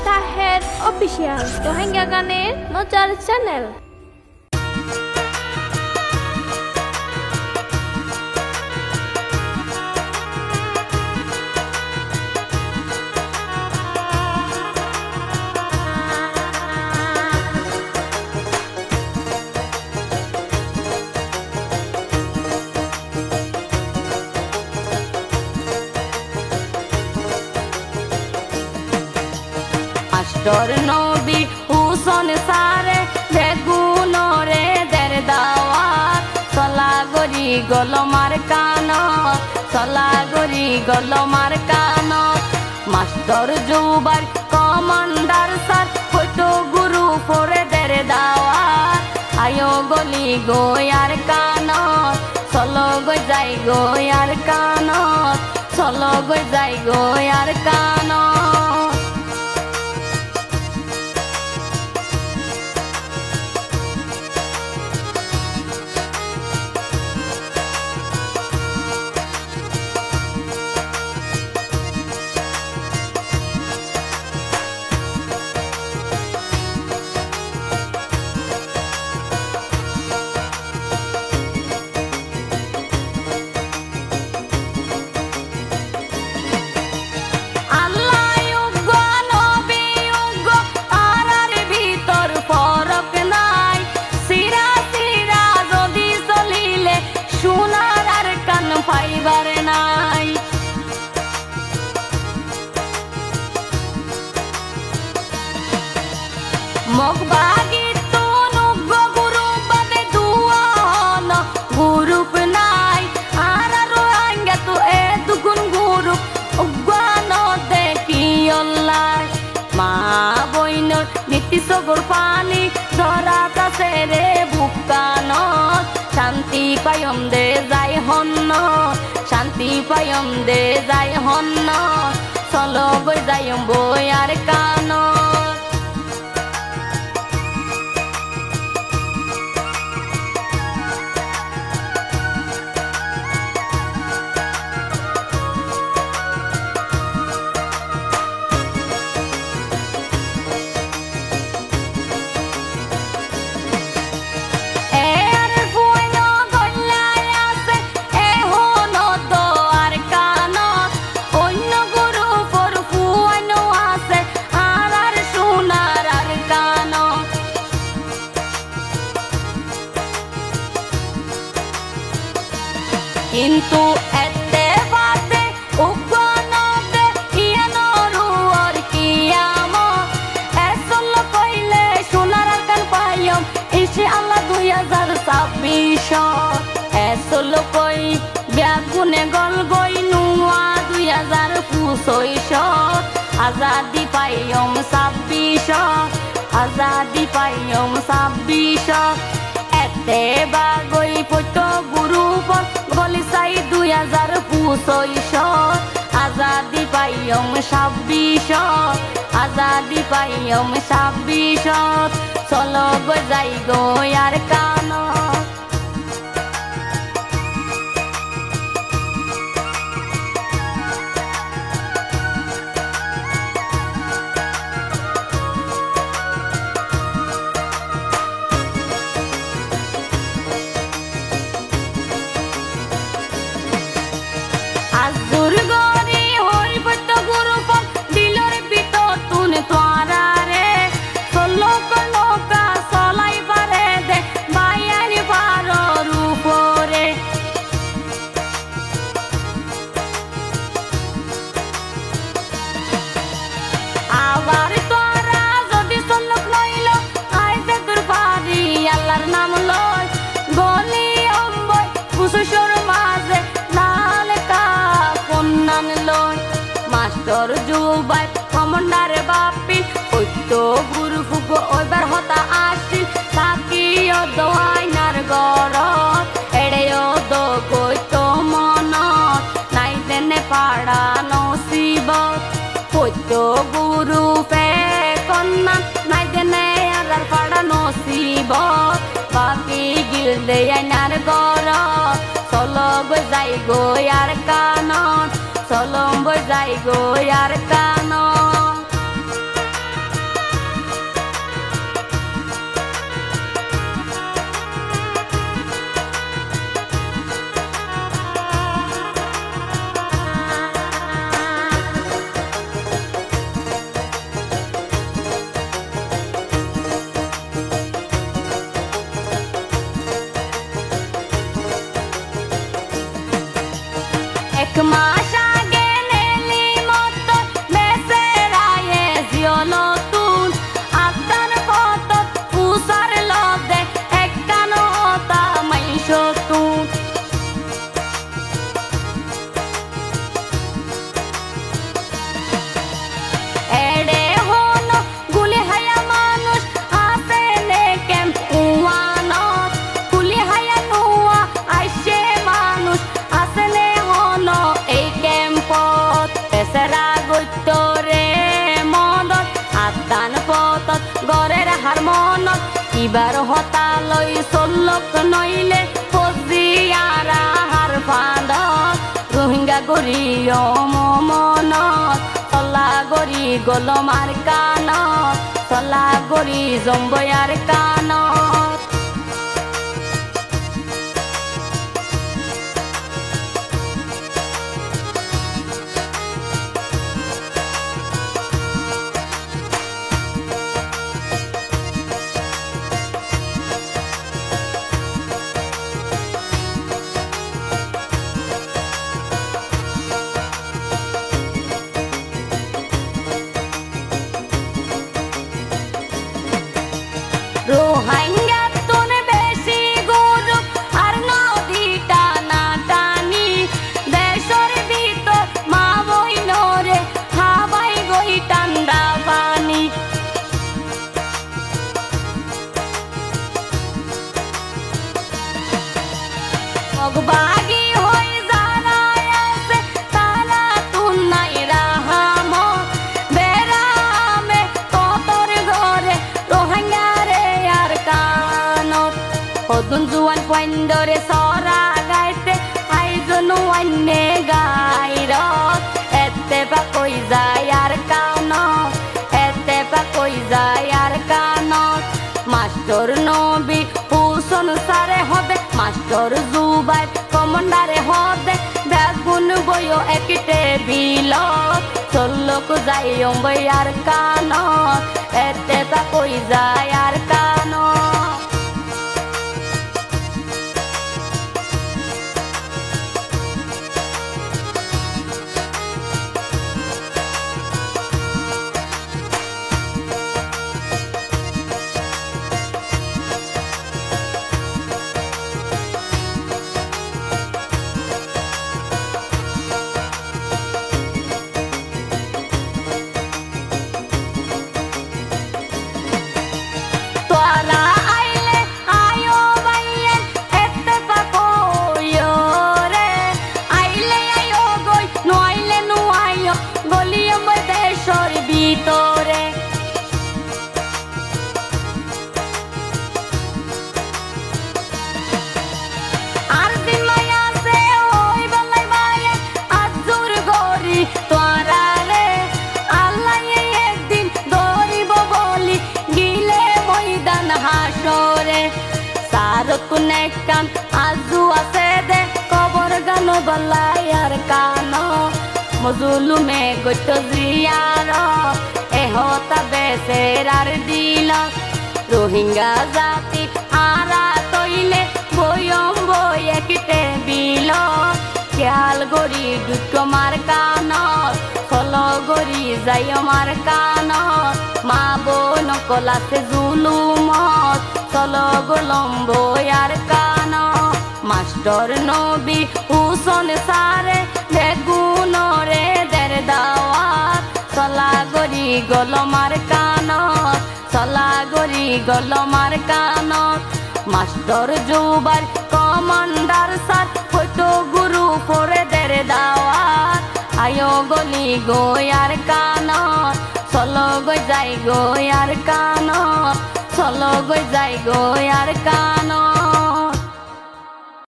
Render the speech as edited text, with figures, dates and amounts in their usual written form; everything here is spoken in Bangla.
তাহের অফিসিয়াল রোহিঙ্গা গানের মজার চ্যানেল। মাস্টার নবী হুসন সারে বেগুনরে দের দাওয়াত চলা গরি গলমার কান চলা গরি গলমার কান মাস্টার জুবার কমান্ডার স্যার হইতো গুরু পরে দের দাওয়াত আয়ো গলি গোয়ার কান চলো গো যাই গোয়ার কান চলো গো যাই গোয়ার কান। মগবাগি তনুগ গুরু বাদে দুয়ান গুরুপ নাই আর রোহিঙ্গা তো এ দুগুণ গুরুপ উগান দেখি অল্লাহ মা বইনর নীতি সগর পানি ধরা কাছে রে বুকান শান্তি পায়ম দে যাই হন্ন শান্তি পায়ম দে যাই হন্ন চলো গই যাইম বই আর কান। কিন্তু এতে বাদে উগনদে ইয়ানরুয়ার কিয়ামত এসল কইলে সোনার কান পাইম ইনশাআল্লাহ 2026 এসল কই ব্যাগুনে গল গই নুয়া 2025 আজাদি পাইম 26 আজাদি পাইম 26 এতে বাগই পটো গুরুপ গলি চাই 2025 আজাদি পাইম 26 আজাদি পাইম 26 চলো গো যাই গো আর কান। মাস্টার জুবাই কমান্ডার বাপি ওইতো গুরু ফুগো ওইবার হতা আসিল থাকিও দোয়াইনার গরত এড়েও দো কইতো মনত নাই দেনে পাড়া নসিবত ওইতো গুরু পে কন্যা নাই দেনে আগার পাড়া নসিবত বাকি গিল দেয়াইনার গরত চলো গো যাই গো আর কানত চলম যাই গো আর কান। ইবার হতা লই চল্লক নইলে ফজিয়ারা হার ফাঁদ রোহিঙ্গা গরি মন চলা গরি গলমার কান চলা গরি জম্বয়ার কান রোহিঙ্গা তোন বেশি গরু আর নদী টানা টানি দেশর ভিতর মা বইনরে হাবাই গই ঠান্ডা পানি বাগি হই যারা আছে তারা তুন নাই রাহাম বেরামে কতর ঘরে Rohingya Odun juan kwendore sora gaite aizunu anne gairot ette pa koi jayar kano ette pa koi jayar kano master nobi huson sare hobe master zubai commander hobe begun boyo ekite bilo sollok jayong bayar kano ette pa koi jayar kano Kunekan azu asede kobor gano balayar kano mozulu me goto ziyaro ehota beserar dilo rohingya jati ara toile boyom boye kite bilo kyal gori dukko mar kano solo gori jayo mar kano ma bono kolase zulumot solo golombo yar kano master nobi huson sare begunore der dawat sala gori golomar kano sala gori golomar kano master jubar commander sar hoto guru pore der dawat ayo goli goyar kano solo go jai goyar kano solo go jai goyar kano